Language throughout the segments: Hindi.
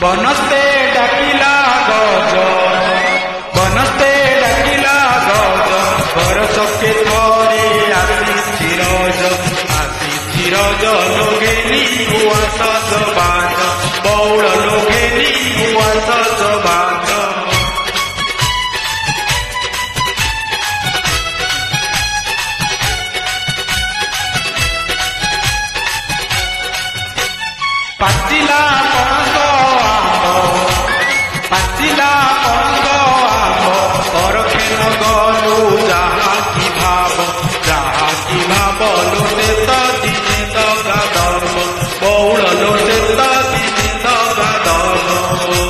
बनस्ते डाकिला गज बनस्ते डाकिला गज बरसके थरे आसी रज लोगेनी हुआ सजबाज बौड़ लोगेनी हुआ सजबाज पाचिला पणस आंब पाचिला पणस आंब परखेन गलु जहा कि भाव लोटे दिने दगा धर्म बौड़ लोटे दिने दगा धर्म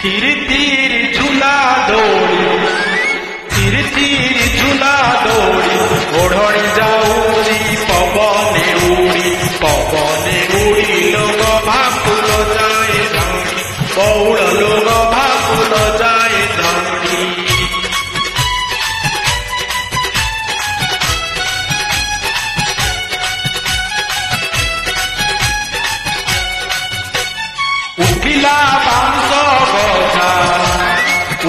धीरे धीरे झूला दौड़ी धीरे धीरे झूला दौड़ी ओढ़ी जाऊरी पवने उड़ी लोग भाकुल जाए धौड़ी बौड़ लोग भाकुल जाए धौड़ी उठिला बांस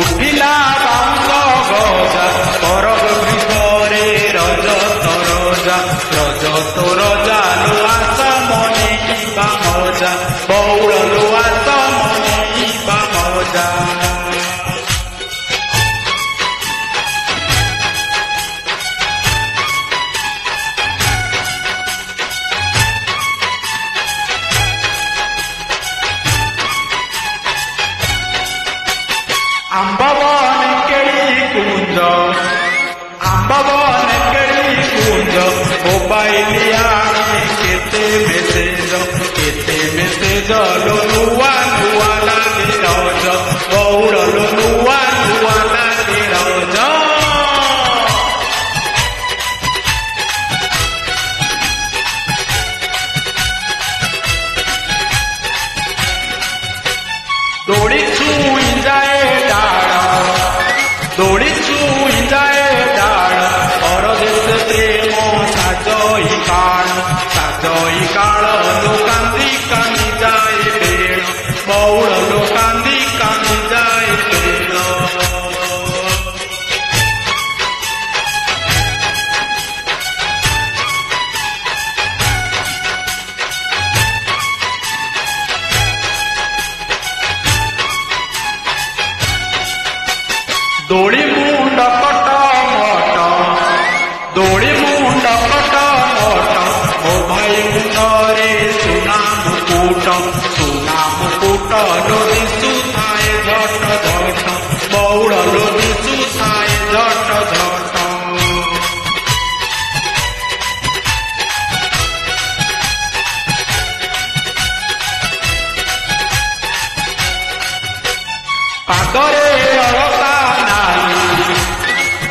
उठिला बांस गजा परब भितरे रज तो रजा लुआस मने मजा बौड़ लुआस मने मजा आंबवन केड़ी कुंज मोबाइलिया केते मेसेज लो नुआ लागे रज बौड़ लो नुआ लागे रज दौड़ी छुई जाए दौड़ी छुई जाए डाल परदेश प्रेम साजई काल लो कांदी कानी जाए बेड़ बौड़ लो कांदी कानी जाए बेड़ दौड़ी मुंड कट मट ओ भाई मुंडरे सुना मुकुट लोरी सुधाए झट बौड़ लोरी सुधाए झट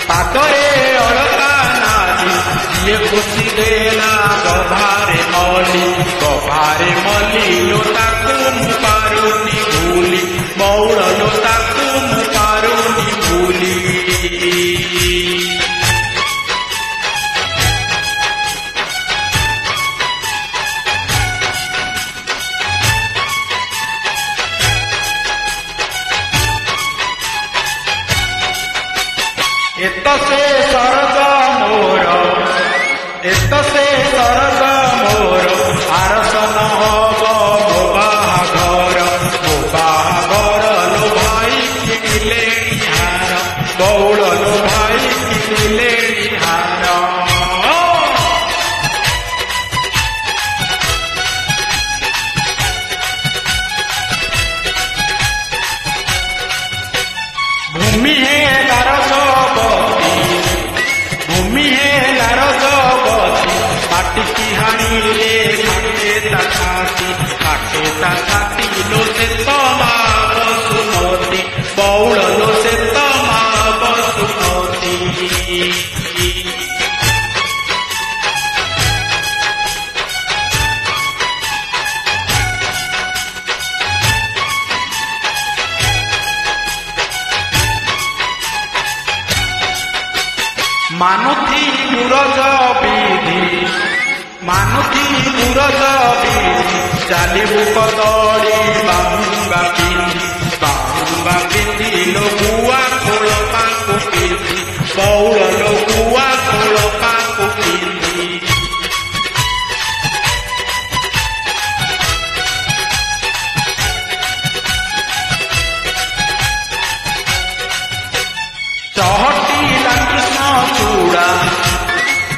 पादरे अलता नाली ये खुशी देला गभारे मली लोटा कुम पारुनी भूली बौड़ लोटा कुम पारुनी भूली एतसे सरग मोर आरसन हब मो बाहाघर लो भाई किनिले निहार बौड़ लो भाई किनिले निहार भूमि है लारसवती माटी की हानी ले खाटे ताती लो से तमा बसुमती बौड़ लो से तमा बसुमती ମାନୁଥି ମୁରଜ ବିଧି ମାନୁଥି ମୁରଜ ବିଧି ଚାଲିବୁ କଦଳୀ ବାହୁଙ୍ଗା ପିନ୍ଧି ଲୋ ଗୁଆ ଖୋଳ ପାକୁ ପିନ୍ଧି ବଉଳ ଲୋ ଗୁଆ ଖୋଳ ପାକୁ ପିନ୍ଧି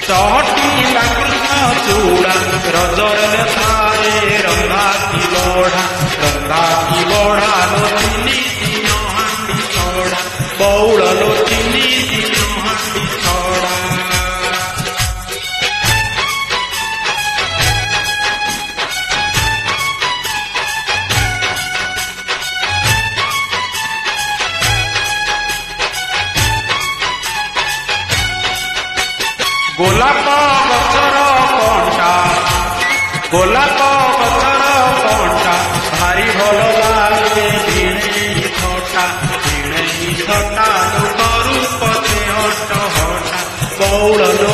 ଚହଟିଲା କୃଷ୍ଣ ଚୂଡ଼ା ରଜରେ ଥାରେ ରଙ୍ଗା କି ବଢା ଲୋ ତିନି ଦିନ ହାଣ୍ଡି ଛଡ଼ା ବଉଳ ଲୋ ତିନି ଦିନ ହାଣ୍ଡି ଛଡ଼ା ଗୋଲାପ ଗଛର କଣ୍ଟା ଭାରି ଭଲ ଲାଗେ ଭିଣେଇ ଥଟା କରୁ ପଛେ ହଟ ହଟା ବଉଳ ଲୋ